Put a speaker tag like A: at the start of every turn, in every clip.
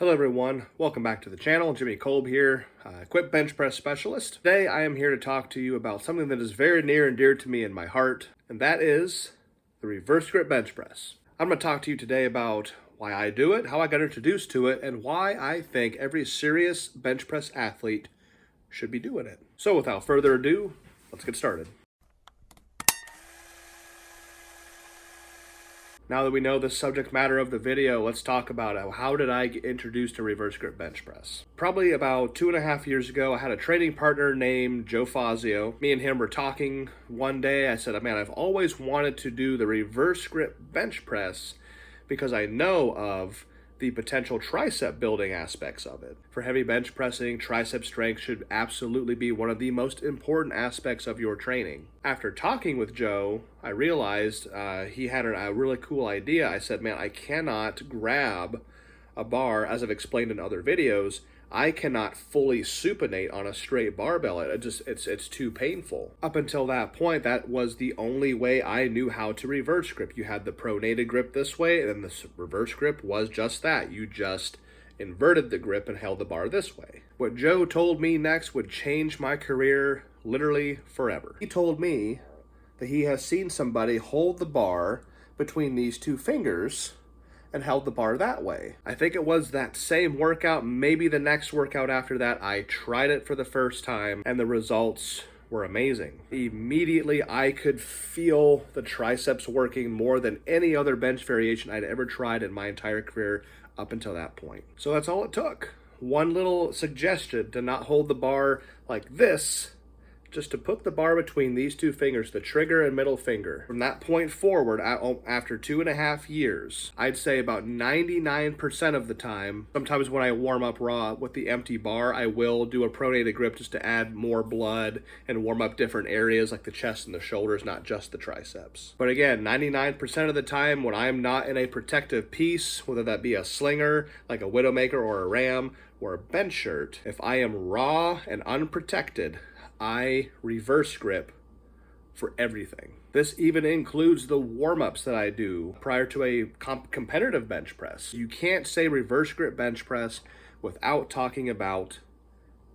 A: Hello everyone, welcome back to the channel. Jimmy Kolb here, equipped bench press specialist. Today I am here to talk to you about something that is very near and dear to me in my heart, and that is the reverse grip bench press. I'm going to talk to you today about why I do it, how I got introduced to it, and why I think every serious bench press athlete should be doing it. So without further ado, let's get started. Now that we know the subject matter of the video, let's talk about it. How did I get introduced to reverse grip bench press? Probably about 2.5 years ago, I had a training partner named Joe Fazio. Me and him were talking one day. I said, man, I've always wanted to do the reverse grip bench press because I know of the potential tricep building aspects of it. For heavy bench pressing, tricep strength should absolutely be one of the most important aspects of your training. After talking with Joe, I realized he had a really cool idea. I said, man, I cannot grab a bar, as I've explained in other videos. I cannot fully supinate on a straight barbell. It's too painful. Up until that point, that was the only way I knew how to reverse grip. You had the pronated grip this way, and the reverse grip was just that. You just inverted the grip and held the bar this way. What Joe told me next would change my career literally forever. He told me that he has seen somebody hold the bar between these two fingers and held the bar that way. I think it was that same workout, maybe the next workout after that, I tried it for the first time and the results were amazing. Immediately, I could feel the triceps working more than any other bench variation I'd ever tried in my entire career up until that point. So that's all it took. One little suggestion to not hold the bar like this, just to put the bar between these two fingers, the trigger and middle finger. From that point forward, after 2.5 years, I'd say about 99% of the time, sometimes when I warm up raw with the empty bar, I will do a pronated grip just to add more blood and warm up different areas like the chest and the shoulders, not just the triceps. But again, 99% of the time when I'm not in a protective piece, whether that be a slinger, like a Widowmaker or a Ram, or a bench shirt, if I am raw and unprotected, I reverse grip for everything. This even includes the warm-ups that I do prior to a competitive bench press. You can't say reverse grip bench press without talking about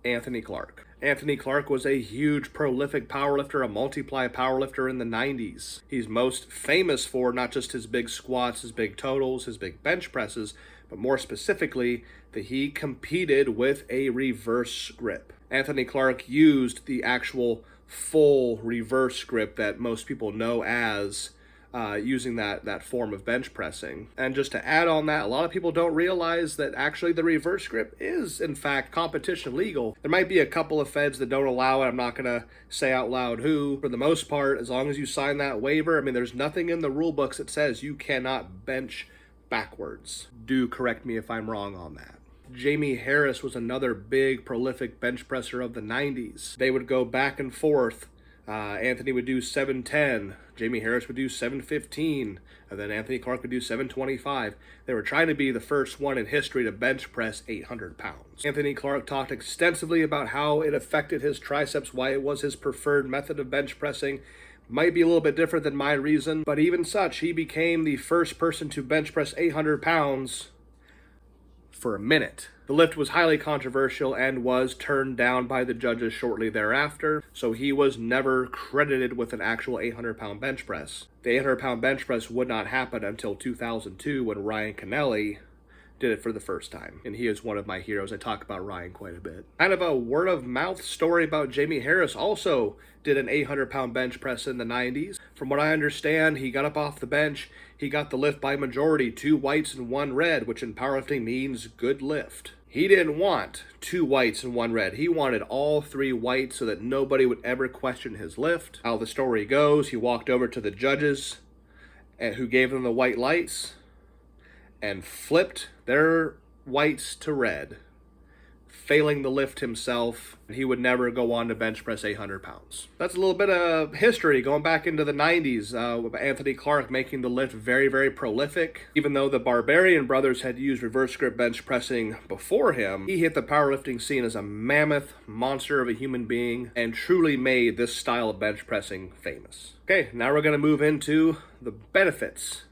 A: Anthony Clark. Anthony Clark was a huge prolific powerlifter, a multiply powerlifter in the 90s. He's most famous for not just his big squats, his big totals, his big bench presses, but more specifically that he competed with a reverse grip. Anthony Clark used the actual full reverse grip that most people know as using that form of bench pressing. And just to add on that, a lot of people don't realize that actually the reverse grip is in fact competition legal. There might be a couple of feds that don't allow it. I'm not gonna say out loud who. For the most part, as long as you sign that waiver, I mean, there's nothing in the rule books that says you cannot bench backwards. Do correct me if I'm wrong on that. Jamie Harris was another big prolific bench presser of the 90s. They would go back and forth. Anthony would do 710, Jamie Harris would do 715, and then Anthony Clark would do 725. They were trying to be the first one in history to bench press 800 pounds. Anthony Clark talked extensively about how it affected his triceps, why it was his preferred method of bench pressing. Might be a little bit different than my reason, but even such, he became the first person to bench press 800 pounds for a minute. The lift was highly controversial and was turned down by the judges shortly thereafter, so he was never credited with an actual 800-pound bench press. The 800-pound bench press would not happen until 2002 when Ryan Kennelly did it for the first time, and he is one of my heroes. I talk about Ryan quite a bit. Kind of a word-of-mouth story about Jamie Harris also did an 800-pound bench press in the 90s. From what I understand, he got up off the bench, he got the lift by majority, 2 whites and 1 red, which in powerlifting means good lift. He didn't want 2 whites and 1 red. He wanted all 3 whites so that nobody would ever question his lift. How the story goes, he walked over to the judges who gave them the white lights and flipped their whites to red, failing the lift himself. He would never go on to bench press 800 pounds. That's a little bit of history going back into the 90s, with Anthony Clark making the lift very, very prolific. Even though the Barbarian brothers had used reverse grip bench pressing before him, he hit the powerlifting scene as a mammoth monster of a human being and truly made this style of bench pressing famous. Okay, now we're going to move into the benefits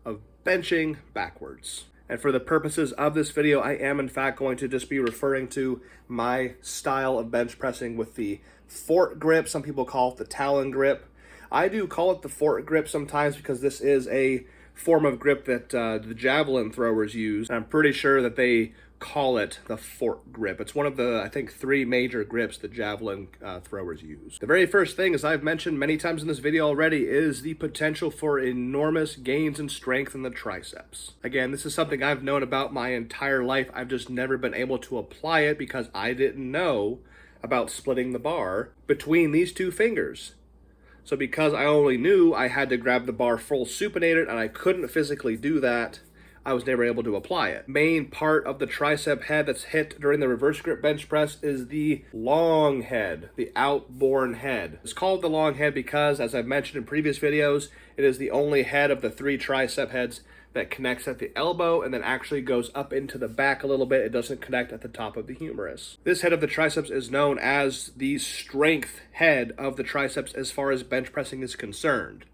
A: of benching backwards. And for the purposes of this video, I am in fact going to just be referring to my style of bench pressing with the fort grip. Some people call it the talon grip. I do call it the fort grip sometimes because this is a form of grip that the javelin throwers use. And I'm pretty sure that they call it the fort grip. It's one of the, I think, 3 major grips that javelin throwers use. The very first thing, as I've mentioned many times in this video already, is the potential for enormous gains in strength in the triceps. Again, this is something I've known about my entire life. I've just never been able to apply it because I didn't know about splitting the bar between these 2 fingers. So because I only knew I had to grab the bar full supinated and I couldn't physically do that, I was never able to apply it. Main part of the tricep head that's hit during the reverse grip bench press is the long head, the outborne head. It's called the long head because, as I've mentioned in previous videos, it is the only head of the 3 tricep heads that connects at the elbow and then actually goes up into the back a little bit. It doesn't connect at the top of the humerus. This head of the triceps is known as the strength head of the triceps as far as bench pressing is concerned.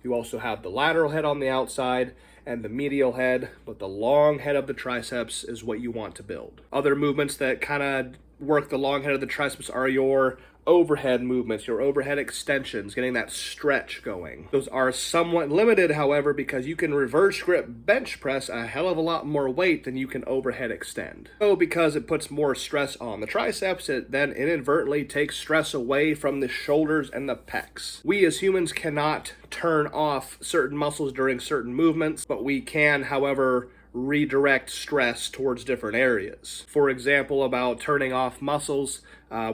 A: You also have the lateral head on the outside and the medial head, but the long head of the triceps is what you want to build. Other movements that kind of work the long head of the triceps are your overhead movements, your overhead extensions, getting that stretch going. Those are somewhat limited, however, because you can reverse grip bench press a hell of a lot more weight than you can overhead extend. So because it puts more stress on the triceps, it then inadvertently takes stress away from the shoulders and the pecs. We as humans cannot turn off certain muscles during certain movements, but we can, however, redirect stress towards different areas. For example, about turning off muscles,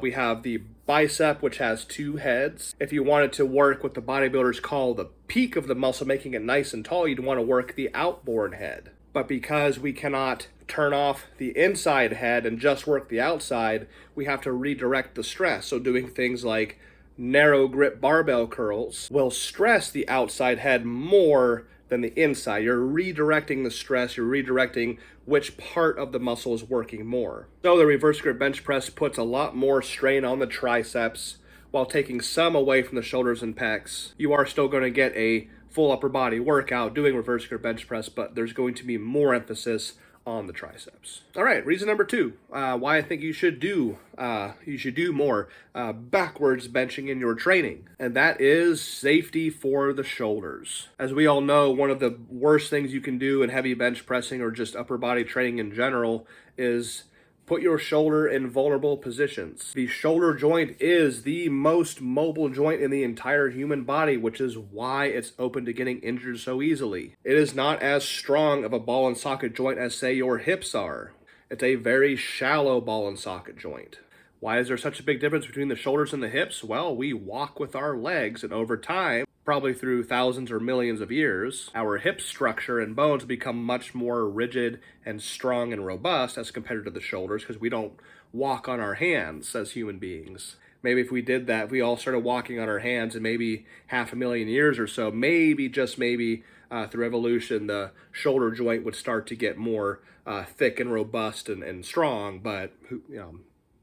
A: we have the bicep, which has 2 heads. If you wanted to work what the bodybuilders call the peak of the muscle, making it nice and tall, you'd want to work the outboard head. But because we cannot turn off the inside head and just work the outside, we have to redirect the stress. So doing things like narrow grip barbell curls will stress the outside head more than the inside. You're redirecting the stress, you're redirecting which part of the muscle is working more. So the reverse grip bench press puts a lot more strain on the triceps while taking some away from the shoulders and pecs. You are still going to get a full upper body workout doing reverse grip bench press, but there's going to be more emphasis on the triceps. All right, reason number 2, why I think you should do more backwards benching in your training, and that is safety for the shoulders. As we all know, one of the worst things you can do in heavy bench pressing or just upper body training in general is put your shoulder in vulnerable positions. The shoulder joint is the most mobile joint in the entire human body, which is why it's open to getting injured so easily. It is not as strong of a ball and socket joint as, say, your hips are. It's a very shallow ball and socket joint. Why is there such a big difference between the shoulders and the hips? Well, we walk with our legs, and over time, probably through thousands or millions of years, our hip structure and bones become much more rigid and strong and robust as compared to the shoulders, because we don't walk on our hands as human beings. Maybe if we did that, if we all started walking on our hands in maybe 500,000 years or so, maybe, just maybe, through evolution, the shoulder joint would start to get more thick and robust and strong, but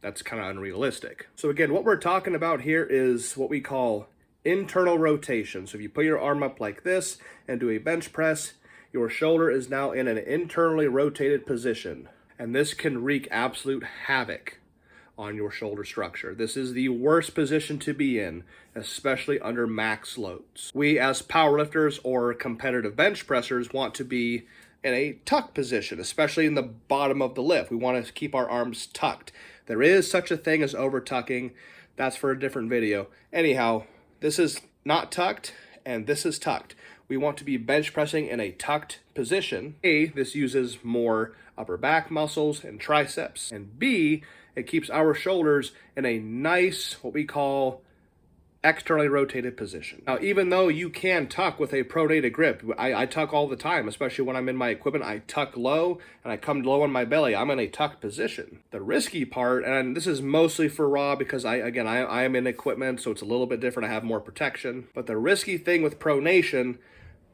A: that's kind of unrealistic. So again, what we're talking about here is what we call internal rotation. So if you put your arm up like this and do a bench press, your shoulder is now in an internally rotated position. And this can wreak absolute havoc on your shoulder structure. This is the worst position to be in, especially under max loads. We as powerlifters or competitive bench pressers want to be in a tuck position, especially in the bottom of the lift. We want to keep our arms tucked. There is such a thing as over tucking. That's for a different video. Anyhow, this is not tucked and this is tucked. We want to be bench pressing in a tucked position. A, this uses more upper back muscles and triceps. And B, it keeps our shoulders in a nice, what we call externally rotated position. Now, even though you can tuck with a pronated grip, I tuck all the time, especially when I'm in my equipment. I tuck low and I come low on my belly. I'm in a tucked position. The risky part, and this is mostly for raw because I am in equipment, so it's a little bit different. I have more protection. But the risky thing with pronation,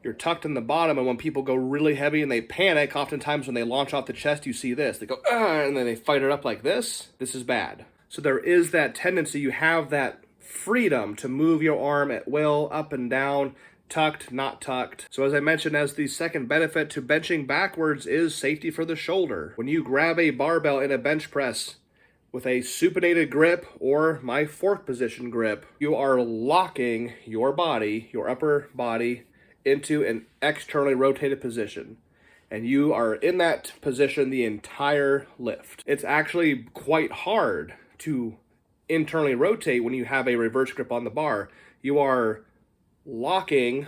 A: you're tucked in the bottom, and when people go really heavy and they panic, oftentimes when they launch off the chest, you see this. They go, and then they fight it up like this. This is bad. So there is that tendency. You have that freedom to move your arm at will, up and down, tucked, not tucked. So as I mentioned, as the second benefit to benching backwards is safety for the shoulder. When you grab a barbell in a bench press with a supinated grip or my fork position grip, you are locking your body, your upper body, into an externally rotated position. And you are in that position the entire lift. It's actually quite hard to internally rotate when you have a reverse grip on the bar. You are locking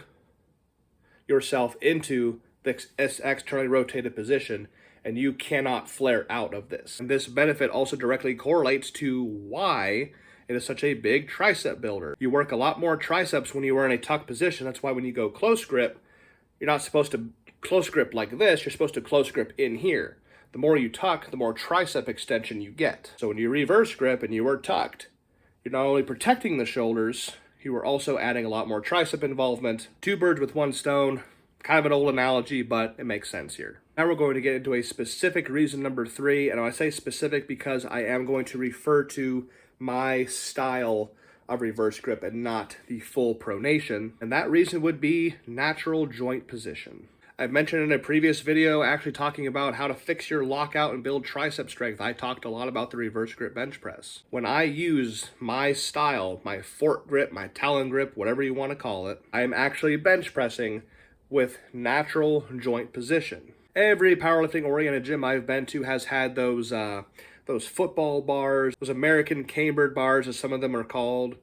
A: yourself into this externally rotated position, and you cannot flare out of this. And this benefit also directly correlates to why it is such a big tricep builder. You work a lot more triceps when you are in a tuck position. That's why when you go close grip, you're not supposed to close grip like this. You're supposed to close grip in here. The more you tuck, the more tricep extension you get. So when you reverse grip and you are tucked, you're not only protecting the shoulders, you are also adding a lot more tricep involvement. Two birds with one stone. Kind of an old analogy, but it makes sense here. Now we're going to get into a specific reason number 3, and I say specific because I am going to refer to my style of reverse grip and not the full pronation, and that reason would be natural joint position. I've mentioned in a previous video actually talking about how to fix your lockout and build tricep strength. I talked a lot about the reverse grip bench press. When I use my style, my fork grip, my talon grip, whatever you want to call it, I am actually bench pressing with natural joint position. Every powerlifting oriented gym I've been to has had those football bars, those American cambered bars as some of them are called,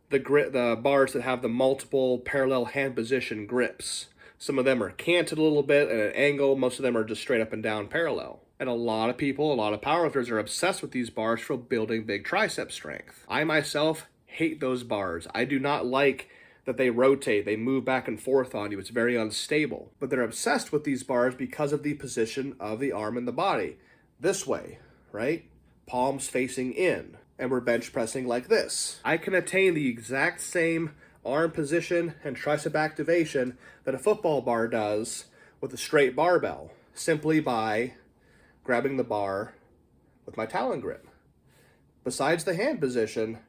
A: the bars that have the multiple parallel hand position grips. Some of them are canted a little bit at an angle. Most of them are just straight up and down parallel. And a lot of people, a lot of powerlifters are obsessed with these bars for building big tricep strength. I myself hate those bars. I do not like that they rotate, they move back and forth on you. It's very unstable. But they're obsessed with these bars because of the position of the arm and the body. This way, right? Palms facing in. And we're bench pressing like this. I can attain the exact same arm position and tricep activation that a football bar does with a straight barbell, simply by grabbing the bar with my talon grip. Besides the hand position,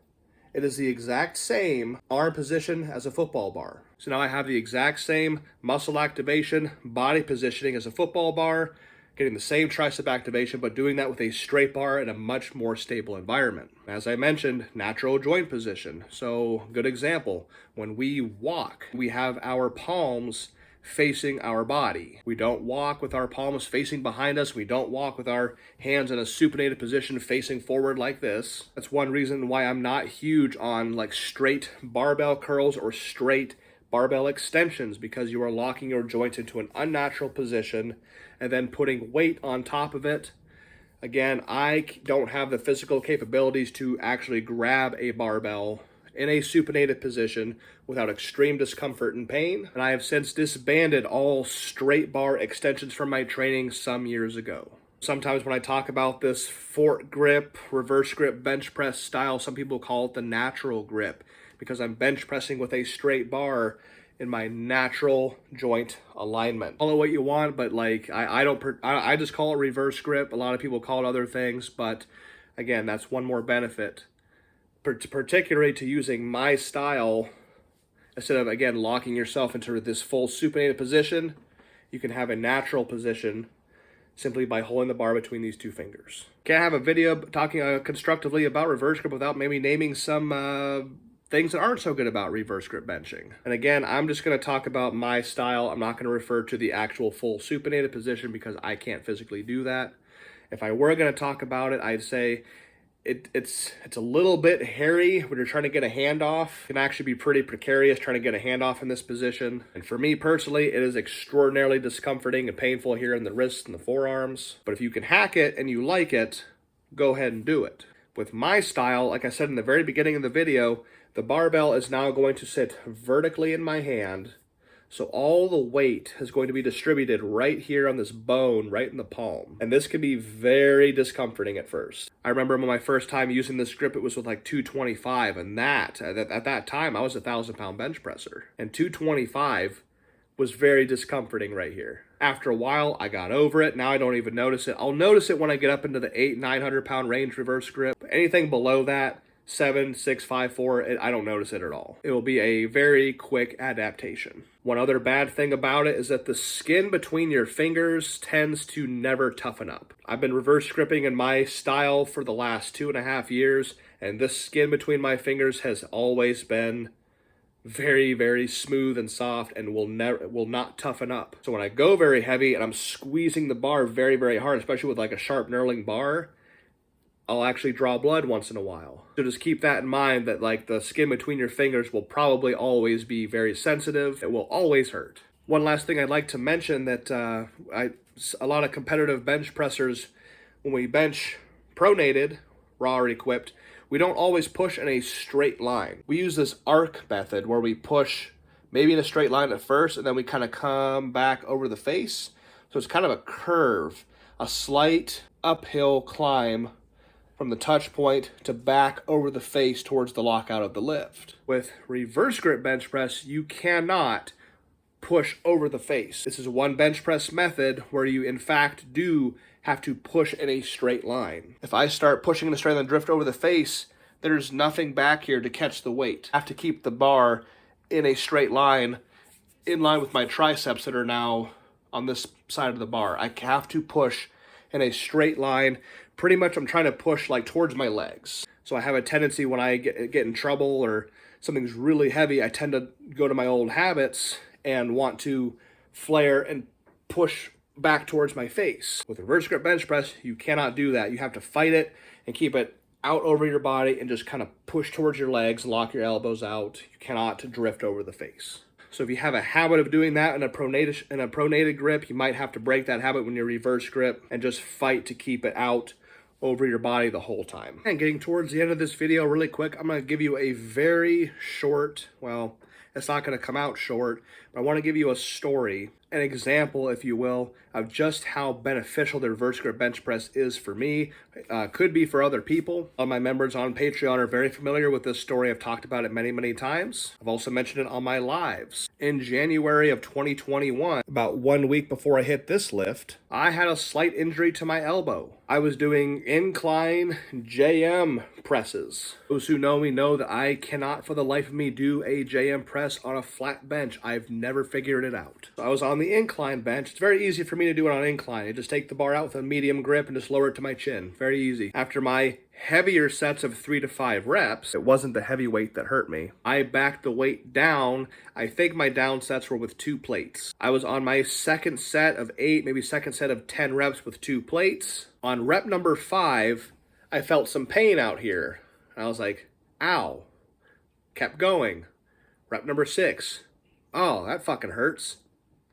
A: it is the exact same arm position as a football bar. So now I have the exact same muscle activation, body positioning as a football bar, getting the same tricep activation, but doing that with a straight bar in a much more stable environment. As I mentioned, natural joint position. So, good example, when we walk, we have our palms facing our body. We don't walk with our palms facing behind us. We don't walk with our hands in a supinated position facing forward like this. That's one reason why I'm not huge on like straight barbell curls or straight barbell extensions, because you are locking your joints into an unnatural position and then putting weight on top of it. Again, I don't have the physical capabilities to actually grab a barbell in a supinated position without extreme discomfort and pain, and I have since disbanded all straight bar extensions from my training some years ago. Sometimes when I talk about this fork grip, reverse grip, bench press style, some people call it the natural grip, because I'm bench pressing with a straight bar in my natural joint alignment. Call it what you want, but like I just call it reverse grip. A lot of people call it other things, but again, that's one more benefit, particularly to using my style. Instead of, again, locking yourself into this full supinated position, you can have a natural position simply by holding the bar between these two fingers. Can't have a video talking constructively about reverse grip without maybe naming some things that aren't so good about reverse grip benching. And again, I'm just going to talk about my style. I'm not going to refer to the actual full supinated position because I can't physically do that. If I were going to talk about it, I'd say it's a little bit hairy when you're trying to get a handoff. It can actually be pretty precarious trying to get a handoff in this position. And for me personally, it is extraordinarily discomforting and painful here in the wrists and the forearms. But if you can hack it and you like it, go ahead and do it. With my style, like I said in the very beginning of the video, the barbell is now going to sit vertically in my hand. So all the weight is going to be distributed right here on this bone, right in the palm. And this can be very discomforting at first. I remember my first time using this grip, it was with like 225, and at that time, I was a 1,000-pound bench presser. And 225 was very discomforting right here. After a while, I got over it. Now I don't even notice it. I'll notice it when I get up into the 800-900-pound range reverse grip. But anything below that, 7, 6, 5, 4, I don't notice it at all. It will be a very quick adaptation. One other bad thing about it is that the skin between your fingers tends to never toughen up. I've been reverse gripping in my style for the last 2.5 years, and this skin between my fingers has always been very, very smooth and soft and will not toughen up. So when I go very heavy and I'm squeezing the bar very, very hard, especially with like a sharp knurling bar, I'll actually draw blood once in a while. So just keep that in mind, that like the skin between your fingers will probably always be very sensitive. It will always hurt. One last thing I'd like to mention, that a lot of competitive bench pressers, when we bench pronated, raw or equipped, we don't always push in a straight line. We use this arc method where we push maybe in a straight line at first, and then we kind of come back over the face. So it's kind of a curve, a slight uphill climb from the touch point to back over the face towards the lockout of the lift. With reverse grip bench press, you cannot push over the face. This is one bench press method where you in fact do have to push in a straight line. If I start pushing in a straight line and drift over the face, there's nothing back here to catch the weight. I have to keep the bar in a straight line, in line with my triceps that are now on this side of the bar. I have to push in a straight line. Pretty much I'm trying to push like towards my legs. So I have a tendency when I get in trouble or something's really heavy, I tend to go to my old habits and want to flare and push back towards my face. With reverse grip bench press, you cannot do that. You have to fight it and keep it out over your body and just kind of push towards your legs, lock your elbows out. You cannot drift over the face. So if you have a habit of doing that in a pronated grip, you might have to break that habit when you reverse grip and just fight to keep it out over your body the whole time. And getting towards the end of this video really quick, I'm going to give you a very short, well, it's not going to come out short, but I want to give you a story, an example, if you will, of just how beneficial the reverse grip bench press is for me, could be for other people. All my members on Patreon are very familiar with this story. I've talked about it many, many times. I've also mentioned it on my lives. In January of 2021, about 1 week before I hit this lift, I had a slight injury to my elbow. I was doing incline JM presses. Those who know me know that I cannot for the life of me do a JM press on a flat bench. I've never figured it out. So I was on the incline bench. It's very easy for me to do it on incline. I just take the bar out with a medium grip and just lower it to my chin. Very easy. After my heavier sets of 3 to 5 reps, it wasn't the heavy weight that hurt me. I backed the weight down. I think my down sets were with 2 plates. I was on my second set of 8, maybe second set of 10 reps with 2 plates. On rep number 5, I felt some pain out here. I was like, ow. Kept going. Rep number 6. Oh, that fucking hurts.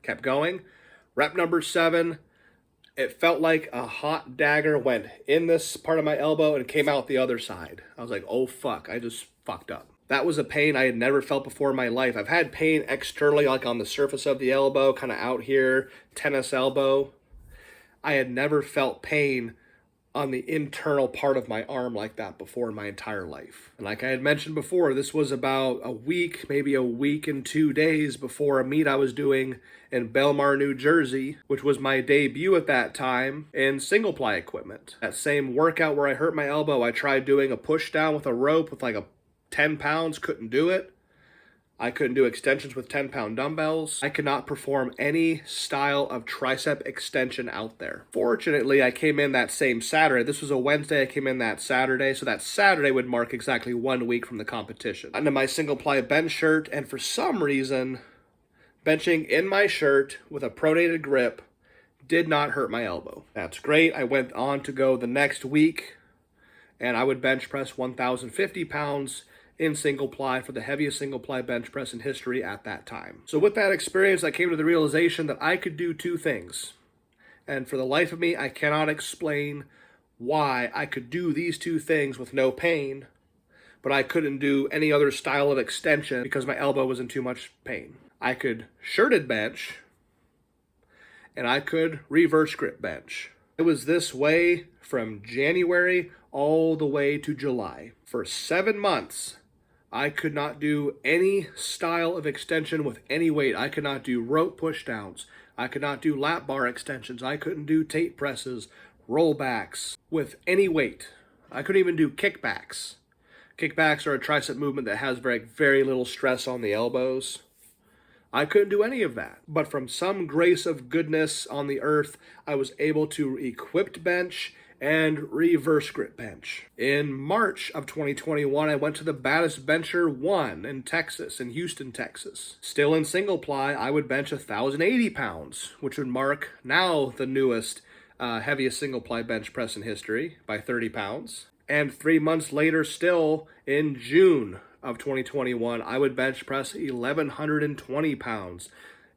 A: Kept going. Rep number 7. It felt like a hot dagger went in this part of my elbow and came out the other side. I was like, oh fuck, I just fucked up. That was a pain I had never felt before in my life. I've had pain externally, like on the surface of the elbow, kind of out here, tennis elbow. I had never felt pain on the internal part of my arm like that before in my entire life. And like I had mentioned before, this was about a week, maybe a week and 2 days before a meet I was doing in Belmar, New Jersey, which was my debut at that time in single ply equipment. That same workout where I hurt my elbow, I tried doing a push down with a rope with like a 10 pounds, couldn't do it. I couldn't do extensions with 10-pound dumbbells. I could not perform any style of tricep extension out there. Fortunately, I came in that same Saturday. This was a Wednesday. I came in that Saturday, so that Saturday would mark exactly 1 week from the competition. Under my single-ply bench shirt, and for some reason, benching in my shirt with a pronated grip did not hurt my elbow. That's great. I went on to go the next week, and I would bench press 1,050 pounds in single ply for the heaviest single ply bench press in history at that time. So with that experience, I came to the realization that I could do 2 things. And for the life of me, I cannot explain why I could do these 2 things with no pain, but I couldn't do any other style of extension because my elbow was in too much pain. I could shirted bench, and I could reverse grip bench. It was this way from January all the way to July. For 7 months, I could not do any style of extension with any weight. I could not do rope pushdowns. I could not do lap bar extensions. I couldn't do tape presses, rollbacks with any weight. I couldn't even do kickbacks. Kickbacks are a tricep movement that has very little stress on the elbows. I couldn't do any of that. But from some grace of goodness on the earth, I was able to equipped bench and reverse grip bench. In March of 2021, I went to the Baddest Bencher 1 in Texas, in Houston, Texas. Still in single ply, I would bench 1,080 pounds, which would mark now the newest heaviest single ply bench press in history by 30 pounds. And 3 months later, still in June of 2021, I would bench press 1,120 pounds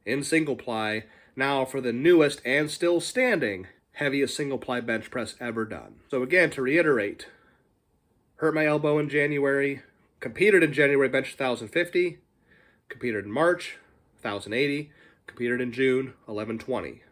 A: in single ply, now for the newest and still standing heaviest single ply bench press ever done. So again, to reiterate, hurt my elbow in January, competed in January, benched 1,050, competed in March, 1,080, competed in June, 1,120.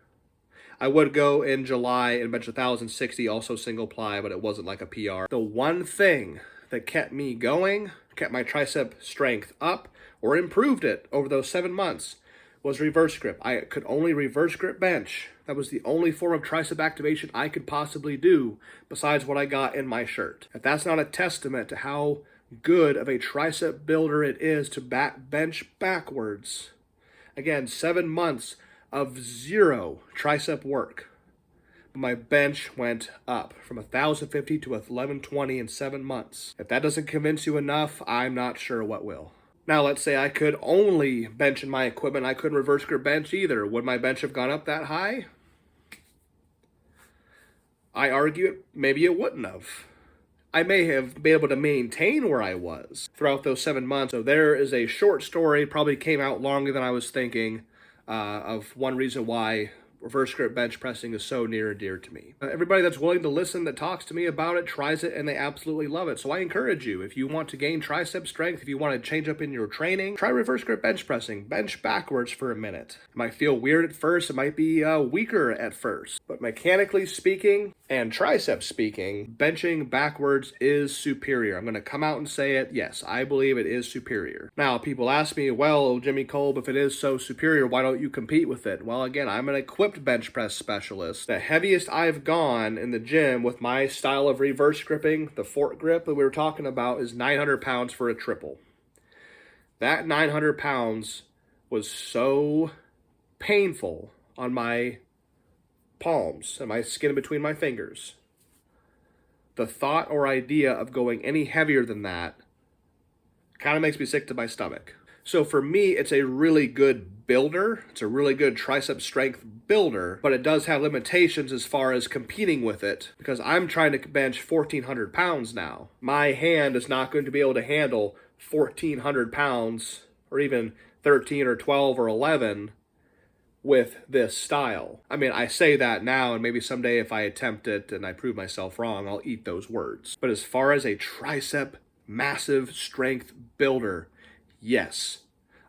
A: I would go in July and bench 1,060, also single ply, but it wasn't like a PR. The one thing that kept me going, kept my tricep strength up, or improved it over those 7 months, was reverse grip. I could only reverse grip bench. That was the only form of tricep activation I could possibly do besides what I got in my shirt. If that's not a testament to how good of a tricep builder it is to bench backwards. Again, 7 months of zero tricep work. My bench went up from 1,050 to 1,120 in 7 months. If that doesn't convince you enough, I'm not sure what will. Now, let's say I could only bench in my equipment. I couldn't reverse grip bench either. Would my bench have gone up that high? I argue maybe it wouldn't have. I may have been able to maintain where I was throughout those 7 months. So there is a short story, probably came out longer than I was thinking, of one reason why reverse grip bench pressing is so near and dear to me. Everybody that's willing to listen, that talks to me about it, tries it, and they absolutely love it. So I encourage you, if you want to gain tricep strength, if you want to change up in your training, try reverse grip bench pressing. Bench backwards for a minute. It might feel weird at first. It might be weaker at first. But mechanically speaking and tricep speaking, benching backwards is superior. I'm going to come out and say it. Yes, I believe it is superior. Now, people ask me, well, Jimmy Kolb, if it is so superior, why don't you compete with it? Well, again, I'm an equipped bench press specialist. The heaviest I've gone in the gym with my style of reverse gripping, the fork grip that we were talking about, is 900 pounds for a triple. That 900 pounds was so painful on my palms and my skin between my fingers. The thought or idea of going any heavier than that kind of makes me sick to my stomach. So for me, it's a really good builder. It's a really good tricep strength builder, but it does have limitations as far as competing with it because I'm trying to bench 1,400 pounds now. My hand is not going to be able to handle 1,400 pounds or even 13 or 12 or 11 with this style. I mean, I say that now, and maybe someday if I attempt it and I prove myself wrong, I'll eat those words. But as far as a tricep massive strength builder, yes,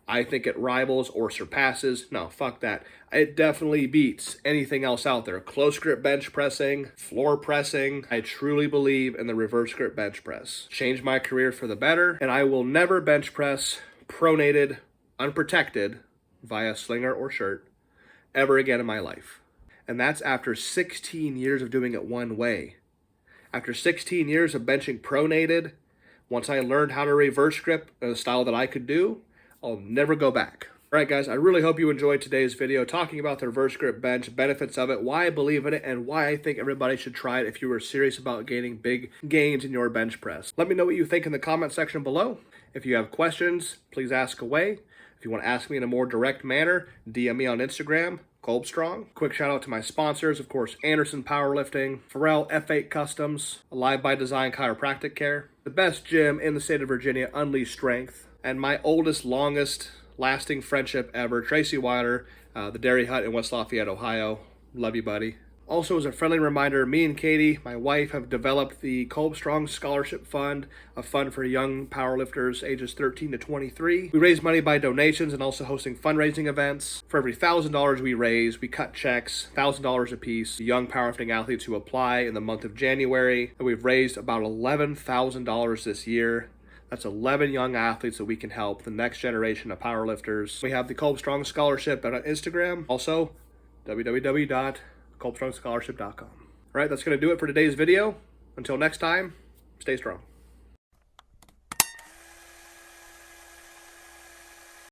A: I think it rivals or surpasses. No, fuck that. It definitely beats anything else out there. Close grip bench pressing, floor pressing. I truly believe in the reverse grip bench press. Changed my career for the better, and I will never bench press pronated, unprotected, via slinger or shirt, ever again in my life. And that's after 16 years of doing it one way. After 16 years of benching pronated, once I learned how to reverse grip in a style that I could do, I'll never go back. All right, guys, I really hope you enjoyed today's video talking about the reverse grip bench, benefits of it, why I believe in it, and why I think everybody should try it if you are serious about gaining big gains in your bench press. Let me know what you think in the comment section below. If you have questions, please ask away. If you want to ask me in a more direct manner, DM me on Instagram, Kolbstrong. Quick shout out to my sponsors, of course, Anderson Powerlifting, Pharrell F8 Customs, Alive by Design Chiropractic Care, the best gym in the state of Virginia, Unleash Strength, and my oldest, longest lasting friendship ever, Tracy Wyler, the Dari Hut in West Lafayette, Ohio. Love you, buddy. Also, as a friendly reminder, me and Katie, my wife, have developed the Kolbstrong Scholarship Fund, a fund for young powerlifters ages 13 to 23. We raise money by donations and also hosting fundraising events. For every $1,000 we raise, we cut checks, $1,000 apiece, to young powerlifting athletes who apply in the month of January. And we've raised about $11,000 this year. That's 11 young athletes that we can help, the next generation of powerlifters. We have the Kolbstrong Scholarship on Instagram, also www.kolbstrongscholarship.com. All right, that's going to do it for today's video. Until next time, stay strong.